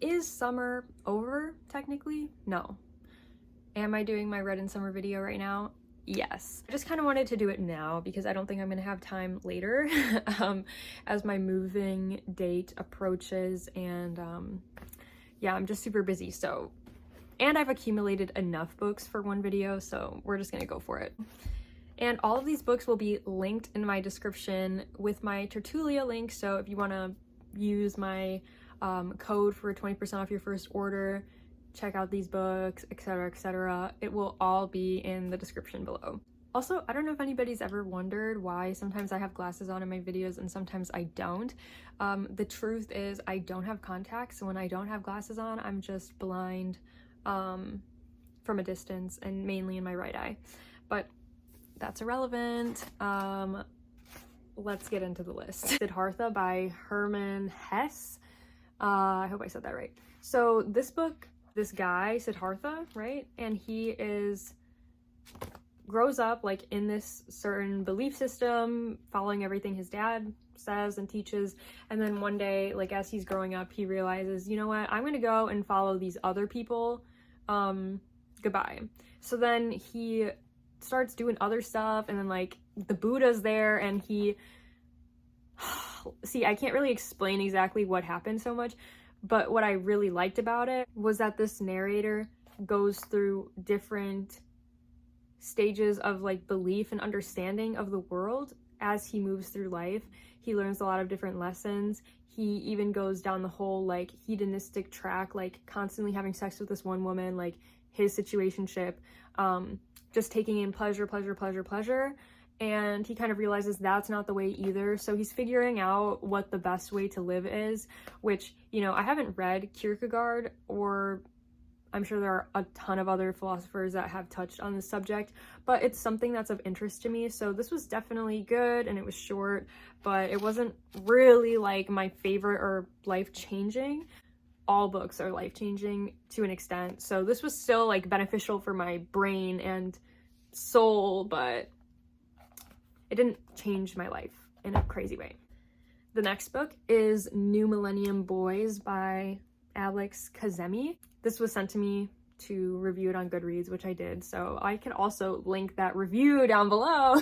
Is summer over technically? No. Am I doing my read in summer video right now? Yes. I just kind of wanted to do it now because I don't think I'm gonna have time later as my moving date approaches, and yeah, I'm just super busy. So, and I've accumulated enough books for one video, so we're just gonna go for it. And all of these books will be linked in my description with my Tertulia link, so if you want to use my code for 20% off your first order, check out these books, etc, etc. It will all be in the description below. Also, I don't know if anybody's ever wondered why sometimes I have glasses on in my videos and sometimes I don't. The truth is I don't have contacts, so when I don't have glasses on, I'm just blind from a distance and mainly in my right eye. But that's irrelevant. Let's get into the list. Siddhartha by Hermann Hesse. I hope I said that right. So this book, this guy, Siddhartha, right? And he grows up like in this certain belief system, following everything his dad says and teaches. And then one day, like as he's growing up, he realizes, you know what, I'm gonna go and follow these other people. Goodbye. So then he starts doing other stuff, and then like the Buddha's there, and he see, I can't really explain exactly what happened so much, but what I really liked about it was that this narrator goes through different stages of like belief and understanding of the world as he moves through life. He learns a lot of different lessons. He even goes down the whole like hedonistic track, like constantly having sex with this one woman, like his situationship, just taking in pleasure, pleasure, pleasure, pleasure. And he kind of realizes that's not the way either. So he's figuring out what the best way to live is, which, you know, I haven't read Kierkegaard, or I'm sure there are a ton of other philosophers that have touched on this subject, but it's something that's of interest to me. So this was definitely good, and it was short, but it wasn't really like my favorite or life-changing. All books are life-changing to an extent, so this was still like beneficial for my brain and soul, but it didn't change my life in a crazy way. The next book is New Millennium Boys by Alex Kazemi. This was sent to me to review it on Goodreads, which I did, so I can also link that review down below.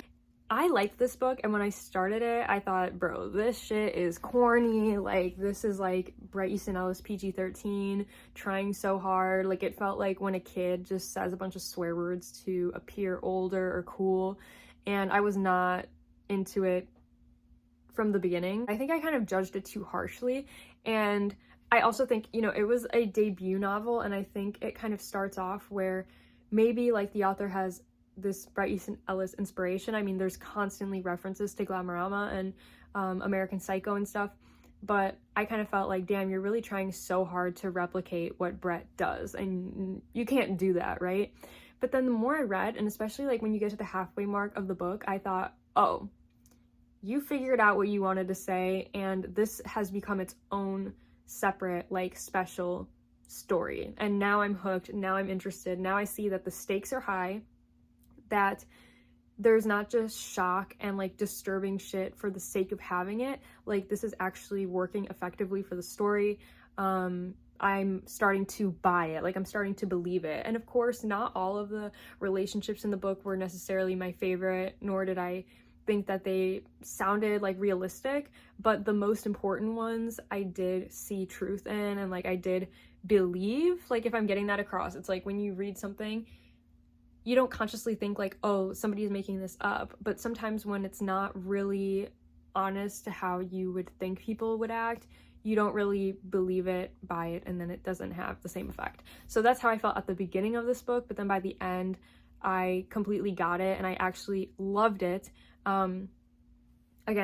I liked this book, and when I started it, I thought, bro, this shit is corny. Like, this is like Bret Easton Ellis PG-13, trying so hard. Like, it felt like when a kid just says a bunch of swear words to appear older or cool, and I was not into it from the beginning. I think I kind of judged it too harshly, and I also think, you know, it was a debut novel, and I think it kind of starts off where maybe like the author has this Bret Easton Ellis inspiration. I mean, there's constantly references to Glamorama and American Psycho and stuff, but I kind of felt like, damn, you're really trying so hard to replicate what Bret does, and you can't do that, right? But then the more I read, and especially like when you get to the halfway mark of the book, I thought, oh, you figured out what you wanted to say, and this has become its own separate, like, special story. And now I'm hooked, now I'm interested, now I see that the stakes are high, that there's not just shock and like disturbing shit for the sake of having it. Like, this is actually working effectively for the story. I'm starting to buy it, like I'm starting to believe it. And of course, not all of the relationships in the book were necessarily my favorite, nor did I think that they sounded like realistic, but the most important ones I did see truth in, and like I did believe. Like, if I'm getting that across, it's like when you read something, you don't consciously think like, oh, somebody is making this up, but sometimes when it's not really honest to how you would think people would act, you don't really believe it, buy it, and then it doesn't have the same effect. So that's how I felt at the beginning of this book, but then by the end, I completely got it, and I actually loved it. Again,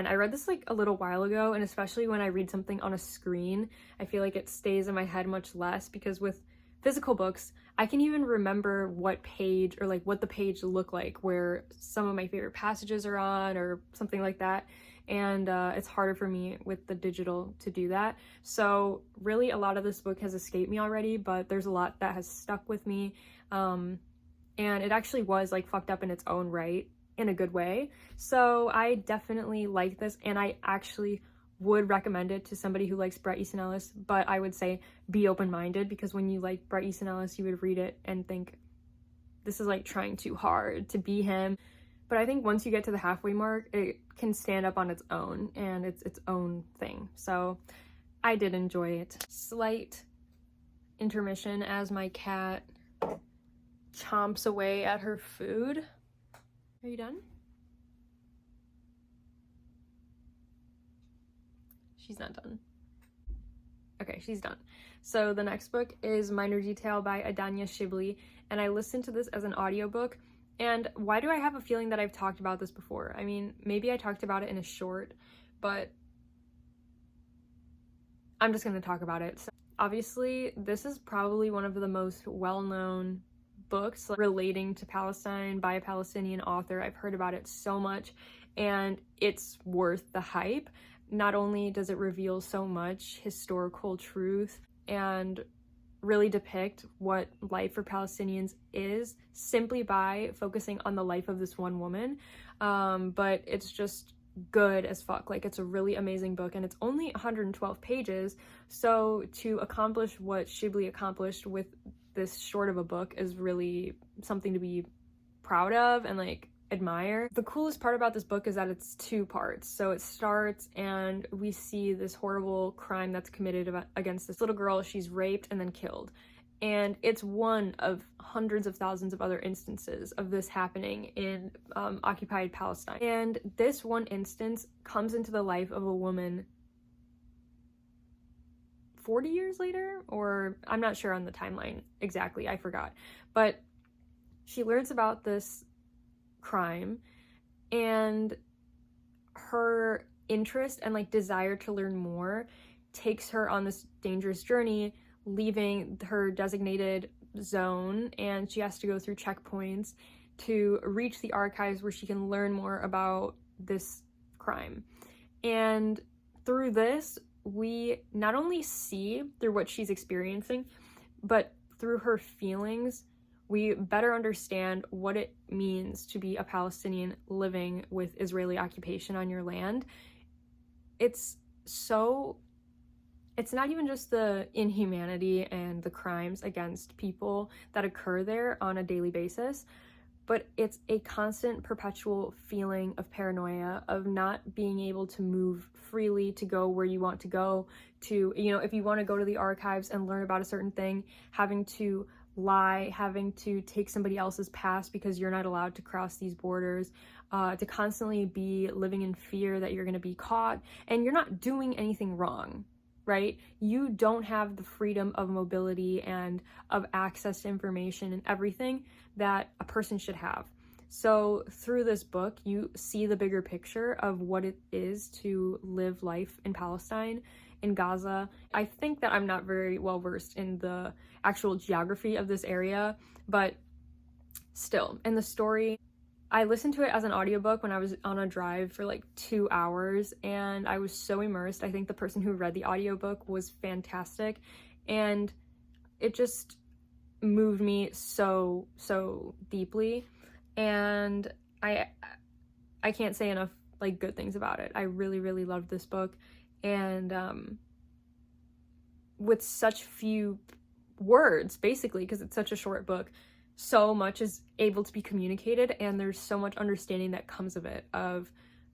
I read this like a little while ago, and especially when I read something on a screen, I feel like it stays in my head much less, because with physical books, I can even remember what page or like what the page looked like, where some of my favorite passages are on or something like that. And it's harder for me with the digital to do that. So really a lot of this book has escaped me already, but there's a lot that has stuck with me. And it actually was like fucked up in its own right, in a good way. So I definitely like this, and I actually would recommend it to somebody who likes Bret Easton Ellis, but I would say be open-minded, because when you like Bret Easton Ellis, you would read it and think, this is like trying too hard to be him. But I think once you get to the halfway mark, it can stand up on its own, and it's its own thing. So I did enjoy it. Slight intermission as my cat chomps away at her food. Are you done? She's not done. Okay, she's done. So the next book is Minor Detail by Adanya Shibli, and I listened to this as an audiobook. And why do I have a feeling that I've talked about this before? I mean, maybe I talked about it in a short, but I'm just going to talk about it. So obviously, this is probably one of the most well-known books relating to Palestine by a Palestinian author. I've heard about it so much, and it's worth the hype. Not only does it reveal so much historical truth and really depict what life for Palestinians is simply by focusing on the life of this one woman, but it's just good as fuck. Like, it's a really amazing book, and it's only 112 pages, so to accomplish what Shibli accomplished with this short of a book is really something to be proud of and like admire. The coolest part about this book is that it's 2 parts. So it starts and we see this horrible crime that's committed against this little girl. She's raped and then killed. And it's one of hundreds of thousands of other instances of this happening in occupied Palestine. And this one instance comes into the life of a woman 40 years later, or I'm not sure on the timeline exactly, I forgot. But she learns about this crime, and her interest and like desire to learn more takes her on this dangerous journey, leaving her designated zone, and she has to go through checkpoints to reach the archives where she can learn more about this crime. And through this, we not only see through what she's experiencing, but through her feelings, we better understand what it means to be a Palestinian living with Israeli occupation on your land. It's not even just the inhumanity and the crimes against people that occur there on a daily basis, but it's a constant, perpetual feeling of paranoia, of not being able to move freely, to go where you want to go, to, you know, if you want to go to the archives and learn about a certain thing, having to lie, having to take somebody else's pass because you're not allowed to cross these borders, to constantly be living in fear that you're going to be caught, and you're not doing anything wrong, right? You don't have the freedom of mobility and of access to information and everything that a person should have. So through this book, you see the bigger picture of what it is to live life in Palestine, in Gaza. I think that I'm not very well versed in the actual geography of this area, but still, in the story, I listened to it as an audiobook when I was on a drive for like 2 hours, and I was so immersed. I think the person who read the audiobook was fantastic, and it just moved me so deeply, and I can't say enough like good things about it. I really loved this book, and with such few words, basically, because it's such a short book, so much is able to be communicated, and there's so much understanding that comes of it, of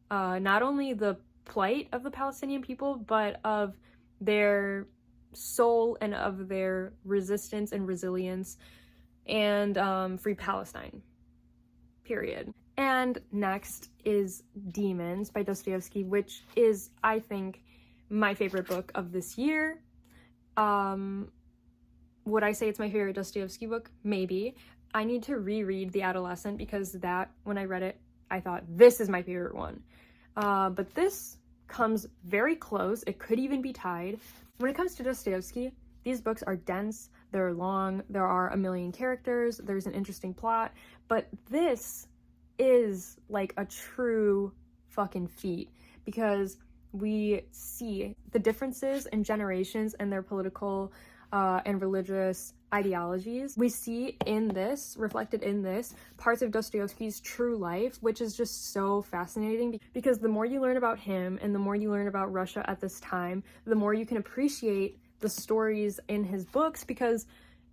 not only the plight of the Palestinian people, but of their soul and of their resistance and resilience, and free Palestine, period. And next is Demons by Dostoevsky, which is, I think, my favorite book of this year. Would I say it's my favorite Dostoevsky book? Maybe. I need to reread The Adolescent, because that, when I read it, I thought, this is my favorite one. But this comes very close. It could even be tied. When it comes to Dostoevsky, these books are dense, they're long, there are a million characters, there's an interesting plot, but this is like a true fucking feat, because we see the differences in generations and their political and religious ideologies. We see in this, reflected in this, parts of Dostoevsky's true life, which is just so fascinating, because the more you learn about him and the more you learn about Russia at this time, the more you can appreciate the stories in his books, because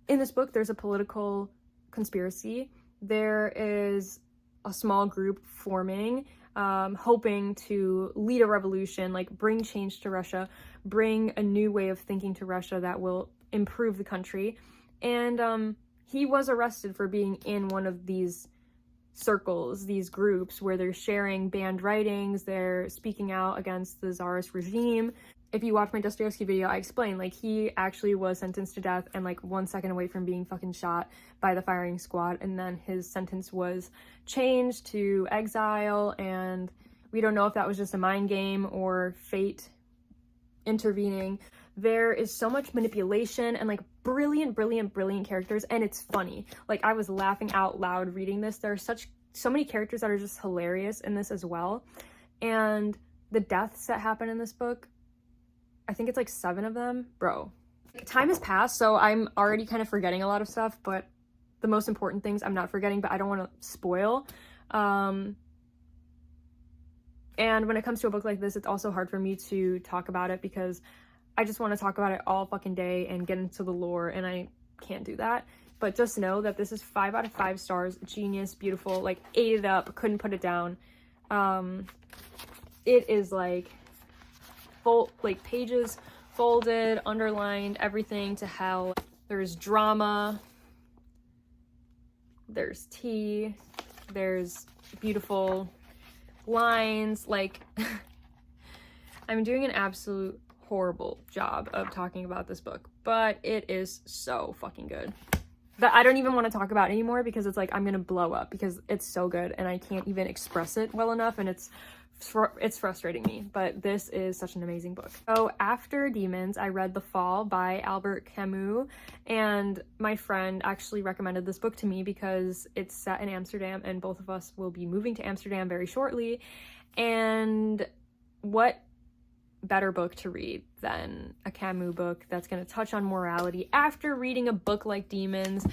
in this book there's a political conspiracy. There is a small group forming, hoping to lead a revolution, like bring change to Russia, bring a new way of thinking to Russia that will improve the country. And he was arrested for being in one of these circles, these groups where they're sharing banned writings, they're speaking out against the Tsarist regime. If you watch my Dostoevsky video, I explain, like, he actually was sentenced to death and like 1 second away from being fucking shot by the firing squad, and then his sentence was changed to exile, and we don't know if that was just a mind game or fate intervening. There is so much manipulation and like brilliant characters, and it's funny. Like, I was laughing out loud reading this. There are so many characters that are just hilarious in this as well. And the deaths that happen in this book, I think it's like 7 of them. Bro, time has passed, so I'm already kind of forgetting a lot of stuff, but the most important things I'm not forgetting, but I don't want to spoil. And when it comes to a book like this, it's also hard for me to talk about it because I just want to talk about it all fucking day and get into the lore, and I can't do that. But just know that this is 5 out of 5 stars, genius, beautiful, like ate it up, couldn't put it down. It is like pages folded, underlined, everything to hell. There's drama, there's tea, there's beautiful lines. Like, I'm doing an absolute horrible job of talking about this book, but it is so fucking good that I don't even want to talk about it anymore, because it's like I'm gonna blow up because it's so good and I can't even express it well enough, and it's frustrating me. But this is such an amazing book. So after Demons, I read The Fall by Albert Camus, and my friend actually recommended this book to me because it's set in Amsterdam and both of us will be moving to Amsterdam very shortly. And what better book to read than a Camus book that's going to touch on morality after reading a book like Demons.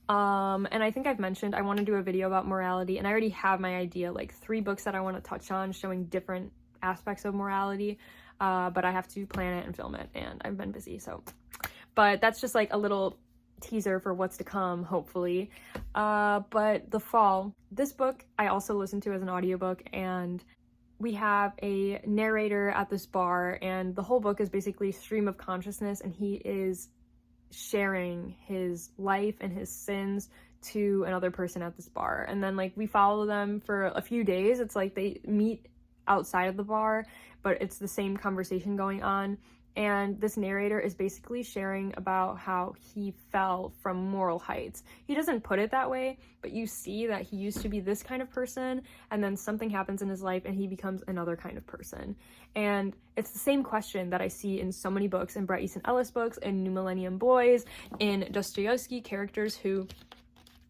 And I think I've mentioned I want to do a video about morality, and I already have my idea, like 3 books that I want to touch on showing different aspects of morality, but I have to plan it and film it, and I've been busy, so. But that's just like a little teaser for what's to come, hopefully. But The Fall, this book I also listened to as an audiobook, and we have a narrator at this bar, and the whole book is basically stream of consciousness, and he is sharing his life and his sins to another person at this bar. And then like we follow them for a few days. It's like they meet outside of the bar, but it's the same conversation going on. And this narrator is basically sharing about how he fell from moral heights. He doesn't put it that way, but you see that he used to be this kind of person, and then something happens in his life and he becomes another kind of person. And it's the same question that I see in so many books, in Bret Easton Ellis books, in New Millennium Boys, in Dostoevsky, characters who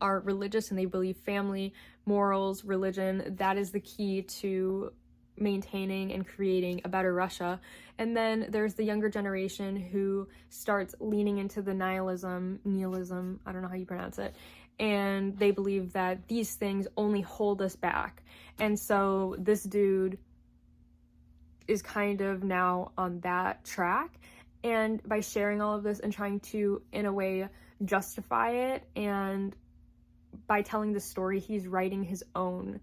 are religious and they believe family, morals, religion, that is the key to maintaining and creating a better Russia. And then there's the younger generation who starts leaning into the nihilism, I don't know how you pronounce it, and they believe that these things only hold us back. And so this dude is kind of now on that track, and by sharing all of this and trying to, in a way, justify it, and by telling the story, he's writing his own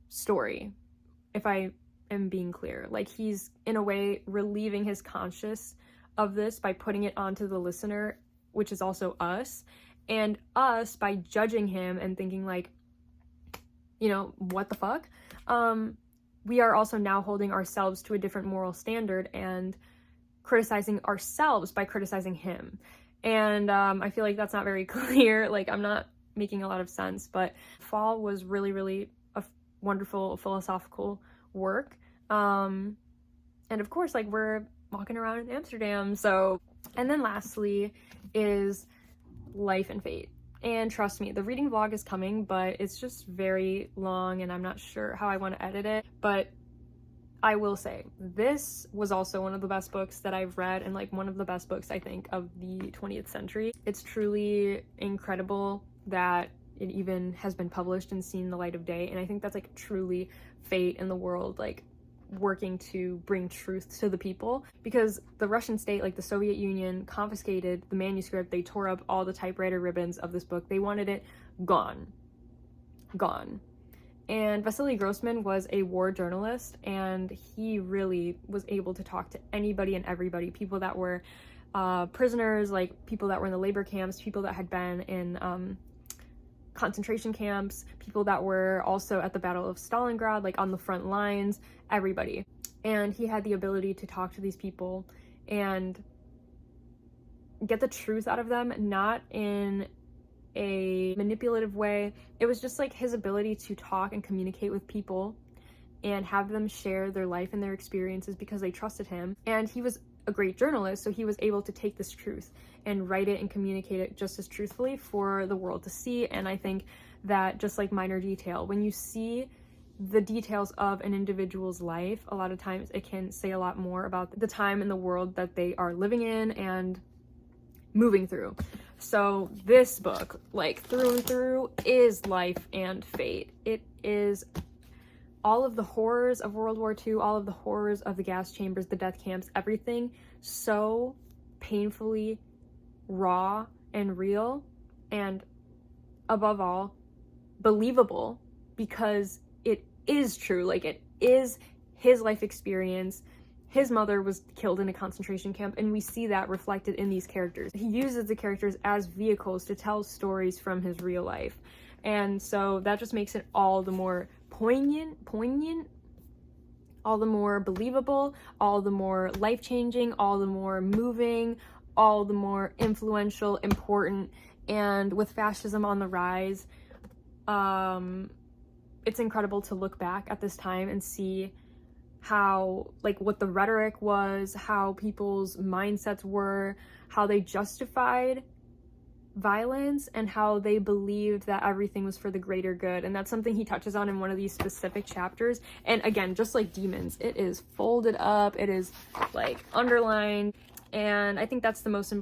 story, if I am being clear. Like, he's in a way relieving his conscience of this by putting it onto the listener, which is also us, and us by judging him and thinking like, you know, what the fuck? We are also now holding ourselves to a different moral standard and criticizing ourselves by criticizing him. And I feel like that's not very clear. Like, I'm not making a lot of sense, but Fall was really a wonderful philosophical work. And of course, like, we're walking around in Amsterdam, so. And then lastly is Life and Fate. And trust me, the reading vlog is coming, but it's just very long and I'm not sure how I want to edit it. But I will say, this was also one of the best books that I've read, and like one of the best books I think of the 20th century. It's truly incredible that it even has been published and seen the light of day, and I think that's like truly fate in the world, like working to bring truth to the people, because the Russian state, like the Soviet Union, confiscated the manuscript. They tore up all the typewriter ribbons of this book. They wanted it gone. And Vasily Grossman was a war journalist, and he really was able to talk to anybody and everybody, people that were prisoners, like people that were in the labor camps, people that had been in concentration camps, people that were also at the Battle of Stalingrad, like on the front lines, everybody. And he had the ability to talk to these people and get the truth out of them, not in a manipulative way. It was just like his ability to talk and communicate with people and have them share their life and their experiences because they trusted him. And he was a great journalist, so he was able to take this truth and write it and communicate it just as truthfully for the world to see. And I think that just like minor detail, when you see the details of an individual's life, a lot of times it can say a lot more about the time in the world that they are living in and moving through. So this book, like through and through, is life and fate. It is all of the horrors of World War II, all of the horrors of the gas chambers, the death camps, everything so painfully raw and real, and above all, believable, because it is true. Like, it is his life experience. His mother was killed in a concentration camp, and we see that reflected in these characters. He uses the characters as vehicles to tell stories from his real life. And so that just makes it all the more poignant, all the more believable, all the more life-changing, all the more moving, all the more influential, important. And with fascism on the rise, it's incredible to look back at this time and see how, like, what the rhetoric was, how people's mindsets were, how they justified violence, and how they believed that everything was for the greater good. And that's something he touches on in one of these specific chapters. And again, just like Demons, it is folded up, it is like underlined, and I think that's the most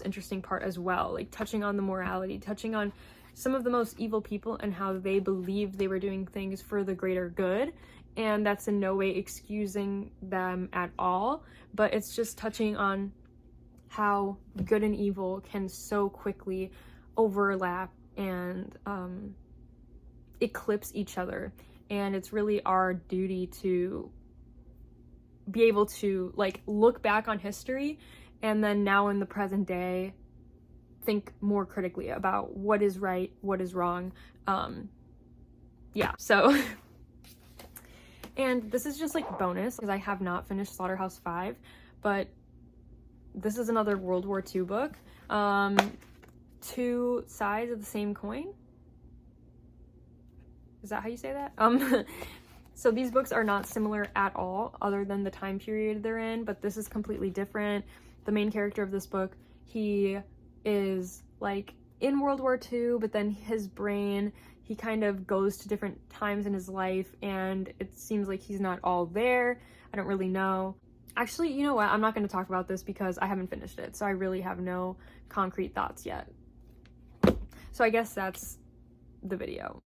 interesting part as well, like touching on the morality, touching on some of the most evil people and how they believed they were doing things for the greater good. And that's in no way excusing them at all, but it's just touching on how good and evil can so quickly overlap and eclipse each other. And it's really our duty to be able to, like, look back on history and then now in the present day think more critically about what is right, what is wrong. Yeah, so and this is just like bonus because I have not finished Slaughterhouse-Five, but this is another World War II book. Two sides of the same coin. Is that how you say that? So these books are not similar at all, other than the time period they're in, but this is completely different. The main character of this book, he is like in World War II, but then his brain, he kind of goes to different times in his life, and it seems like he's not all there. I don't really know. Actually, you know what? I'm not going to talk about this because I haven't finished it, so I really have no concrete thoughts yet. So I guess that's the video.